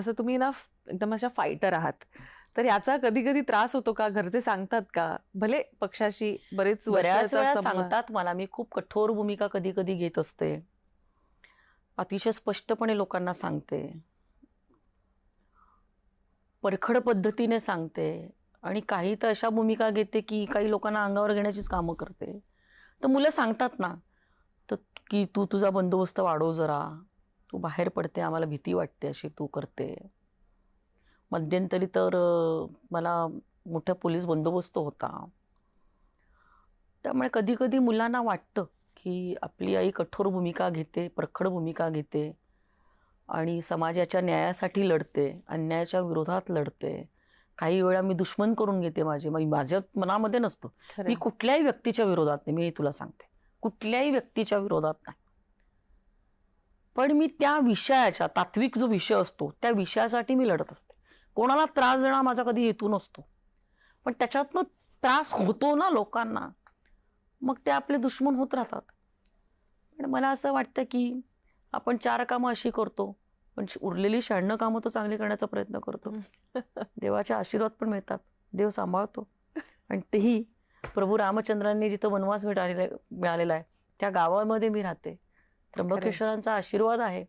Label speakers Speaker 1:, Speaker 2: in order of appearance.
Speaker 1: असं तुम्ही ना एकदम अशा फायटर आहात, तर याचा कधी कधी त्रास होतो का? घरचे सांगतात का? भले पक्षाशी बरेच
Speaker 2: बऱ्याच
Speaker 1: वर्षाचा
Speaker 2: वेळा
Speaker 1: संबंध.
Speaker 2: सांगतात मला, मी खूप कठोर भूमिका कधी कधी घेत असते, अतिशय स्पष्टपणे लोकांना सांगते, परखड पद्धतीने सांगते आणि काही तर अशा भूमिका घेते की काही लोकांना अंगावर घेण्याचीच कामं करते. तर मुलं सांगतात ना, तर की तू तुझा बंदोबस्त वाढव जरा, तू बाहेर पडते, आम्हाला भीती वाटते अशी तू करते. मध्यंतरी तर मला मोठा पोलीस बंदोबस्त होता. त्यामुळे कधी कधी मुलांना वाटतं की आपली आई कठोर भूमिका घेते, परखड भूमिका घेते आणि समाजाच्या न्यायासाठी लढते, अन्यायाच्या विरोधात लढते. काही वेळा मी दुश्मन करून घेते माझ्या मनामध्ये नसतं. मी
Speaker 1: खरंय.
Speaker 2: कुठल्याही व्यक्तीच्या विरोधात नाही, मी हे तुला सांगते. कुठल्याही व्यक्तीच्या विरोधात नाही. पण मी त्या विषयाच्या, तात्विक जो विषय असतो, त्या विषयासाठी मी लढत असते. कोणाला त्रास देणं माझा कधी हेतू नसतो. पण त्याच्यातनं त्रास होतो ना लोकांना, मग ते आपले दुश्मन होत राहतात. पण मला असं वाटतं की आपण 4 कामं अशी करतो, पण उरलेली 96 कामं तर चांगली करण्याचा प्रयत्न करतो. देवाचे आशीर्वाद पण मिळतात. देव सांभाळतो. आणि तेही प्रभू रामचंद्रांनी जिथं वनवास मिळालेला आहे, त्या गावामध्ये मी राहते.
Speaker 1: खरंय.
Speaker 2: त्र्यंबकेश्वरांचा आशीर्वाद आहे.